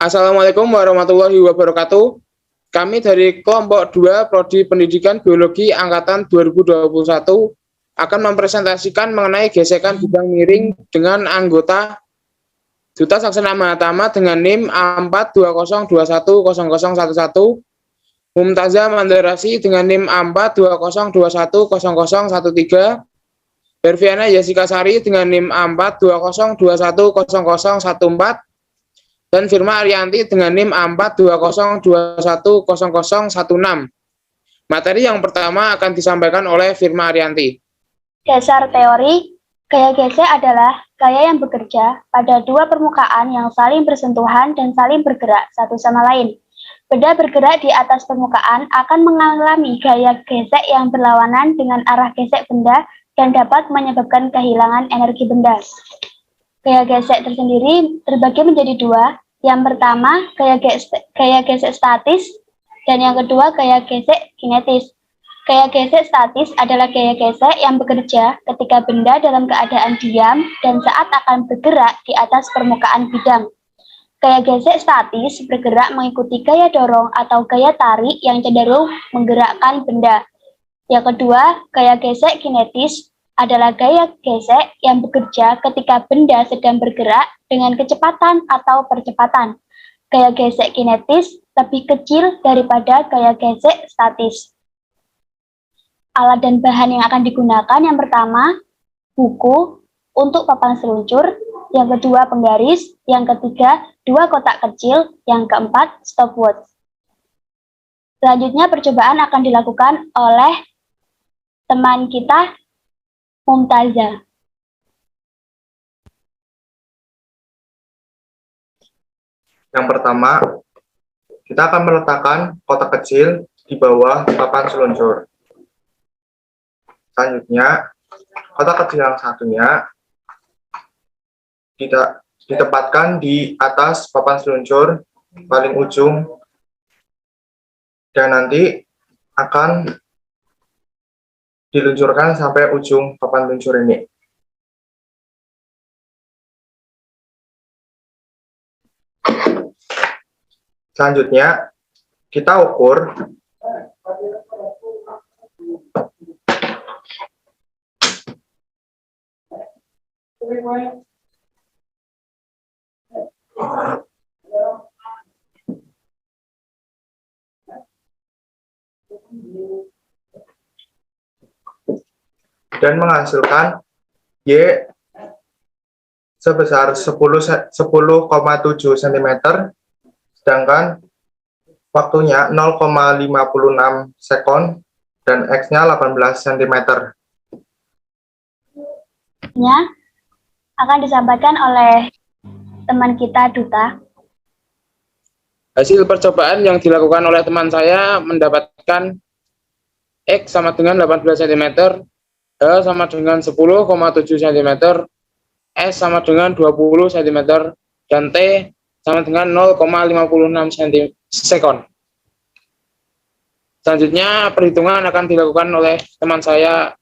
Assalamualaikum warahmatullahi wabarakatuh. Kami dari kelompok 2 Prodi Pendidikan Biologi Angkatan 2021 akan mempresentasikan mengenai gesekan bidang miring dengan anggota Duta Saksena Mahatama dengan NIM A420210011, Mumtazah Mandarasi dengan NIM A420210013, Berviana Jessica Sari dengan NIM A420210014, dan Firma Arianti dengan NIM A420210016. Materi yang pertama akan disampaikan oleh Firma Arianti. Dasar teori, gaya gesek adalah gaya yang bekerja pada dua permukaan yang saling bersentuhan dan saling bergerak satu sama lain. Benda bergerak di atas permukaan akan mengalami gaya gesek yang berlawanan dengan arah gesek benda dan dapat menyebabkan kehilangan energi benda. Gaya gesek tersendiri terbagi menjadi dua. Yang pertama, gaya gesek statis, dan yang kedua, gaya gesek kinetis. Gaya gesek statis adalah gaya gesek yang bekerja ketika benda dalam keadaan diam dan saat akan bergerak di atas permukaan bidang. Gaya gesek statis bergerak mengikuti gaya dorong atau gaya tarik yang cenderung menggerakkan benda. Yang kedua, gaya gesek kinetis adalah gaya gesek yang bekerja ketika benda sedang bergerak dengan kecepatan atau percepatan. Gaya gesek kinetis lebih kecil daripada gaya gesek statis. Alat dan bahan yang akan digunakan yang pertama, buku untuk papan seluncur, yang kedua penggaris, yang ketiga dua kotak kecil, yang keempat stopwatch. Selanjutnya percobaan akan dilakukan oleh teman kita, Mumtazah. Yang pertama, kita akan meletakkan kotak kecil di bawah papan seluncur. Selanjutnya, kotak kecil yang satunya ditempatkan di atas papan seluncur paling ujung dan nanti akan diluncurkan sampai ujung papan luncur ini. Selanjutnya, kita ukur dan menghasilkan Y sebesar 10,7 cm, sedangkan waktunya 0,56 sekon dan X-nya 18 cm. Akan disampaikan oleh teman kita, Duta. Hasil percobaan yang dilakukan oleh teman saya mendapatkan X sama dengan 18 cm, H sama dengan 10,7 cm, S sama dengan 20 cm, dan T sama dengan 0,56 sekon. Selanjutnya perhitungan akan dilakukan oleh teman saya,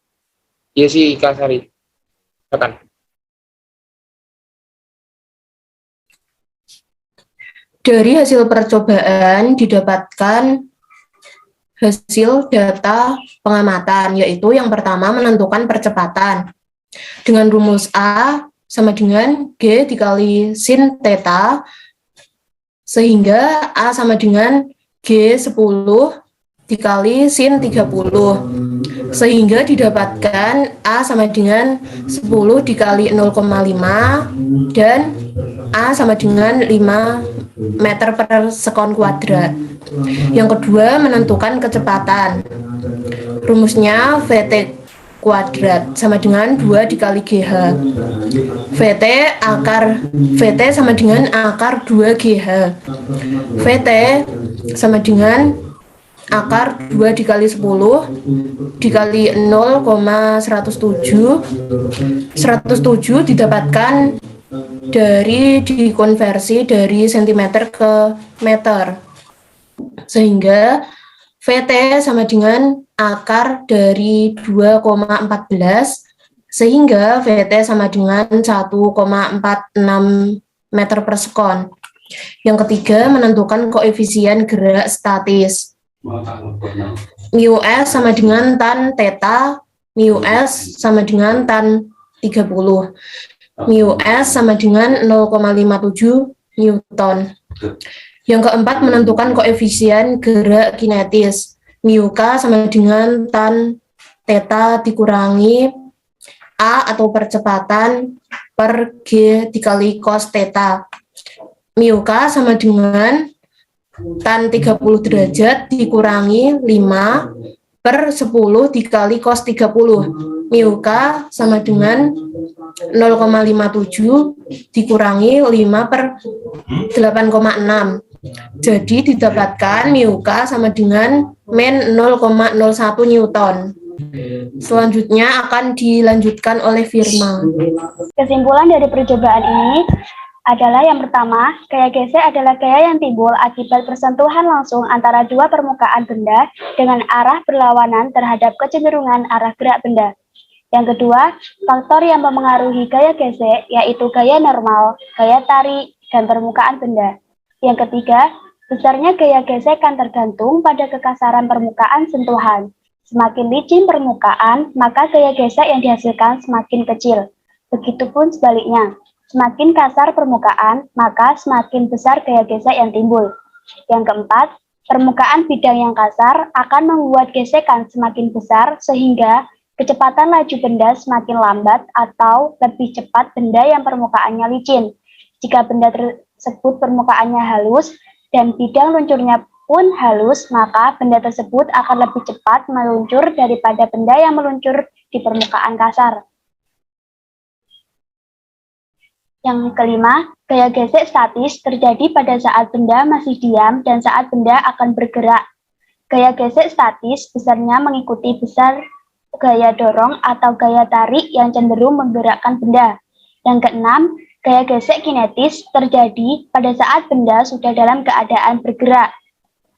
Jessica Sari. Silakan. Dari hasil percobaan didapatkan hasil data pengamatan, yaitu yang pertama menentukan percepatan. Dengan rumus A sama dengan G dikali sin theta, sehingga A sama dengan G10 dikali sin 30, sehingga didapatkan A sama dengan 10 dikali 0,5 dan A sama dengan 5 meter per sekon kuadrat. Yang kedua, menentukan kecepatan. Rumusnya VT kuadrat sama dengan 2 dikali GH. VT sama dengan akar 2 GH. VT sama dengan akar 2 dikali 10 dikali 0,107. 107 didapatkan dikonversi dari sentimeter ke meter, sehingga VT sama dengan akar dari 2,14, sehingga VT sama dengan 1,46 meter per sekon. Yang ketiga, menentukan koefisien gerak statis. Mu S sama dengan tan theta, mu S sama dengan tan 30. Mu S sama dengan 0,57 Newton. Yang keempat, menentukan koefisien gerak kinetis. Mu K sama dengan tan theta dikurangi A atau percepatan per G dikali cos theta. Mu K sama dengan tan 30 derajat dikurangi 5 per 10 dikali cos 30. Mu K sama dengan 0,57 dikurangi 5 per 8,6. Jadi didapatkan mu K sama dengan min 0,01 Newton. Selanjutnya akan dilanjutkan oleh Firma. Kesimpulan dari percobaan ini adalah yang pertama, gaya gesek adalah gaya yang timbul akibat persentuhan langsung antara dua permukaan benda dengan arah berlawanan terhadap kecenderungan arah gerak benda. Yang kedua, faktor yang mempengaruhi gaya gesek yaitu gaya normal, gaya tarik, dan permukaan benda. Yang ketiga, besarnya gaya gesek kan tergantung pada kekasaran permukaan sentuhan. Semakin licin permukaan, maka gaya gesek yang dihasilkan semakin kecil. Begitupun sebaliknya, semakin kasar permukaan, maka semakin besar gaya gesek yang timbul. Yang keempat, permukaan bidang yang kasar akan membuat gesekan semakin besar sehingga kecepatan laju benda semakin lambat atau lebih cepat benda yang permukaannya licin. Jika benda tersebut permukaannya halus dan bidang luncurnya pun halus, maka benda tersebut akan lebih cepat meluncur daripada benda yang meluncur di permukaan kasar. Yang kelima, gaya gesek statis terjadi pada saat benda masih diam dan saat benda akan bergerak. Gaya gesek statis besarnya mengikuti besar gaya dorong atau gaya tarik yang cenderung menggerakkan benda. Yang keenam, gaya gesek kinetis terjadi pada saat benda sudah dalam keadaan bergerak.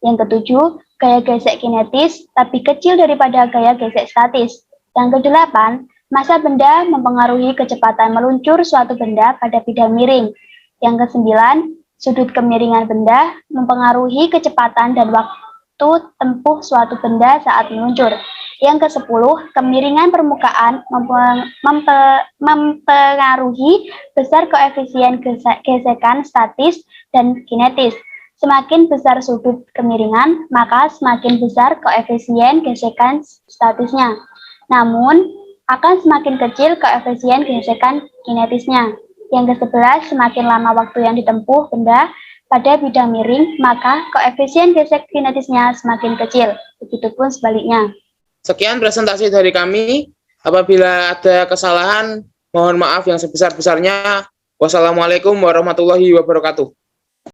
Yang ketujuh, gaya gesek kinetis lebih kecil daripada gaya gesek statis. Yang kedelapan, massa benda mempengaruhi kecepatan meluncur suatu benda pada bidang miring. Yang kesembilan, sudut kemiringan benda mempengaruhi kecepatan dan waktu tempuh suatu benda saat meluncur. Yang kesepuluh, kemiringan permukaan mempengaruhi besar koefisien gesekan statis dan kinetis. Semakin besar sudut kemiringan, maka semakin besar koefisien gesekan statisnya. Namun, akan semakin kecil koefisien gesekan kinetisnya. Yang ke-11, semakin lama waktu yang ditempuh benda pada bidang miring, maka koefisien gesek kinetisnya semakin kecil. Begitupun sebaliknya. Sekian presentasi dari kami. Apabila ada kesalahan, mohon maaf yang sebesar-besarnya. Wassalamualaikum warahmatullahi wabarakatuh.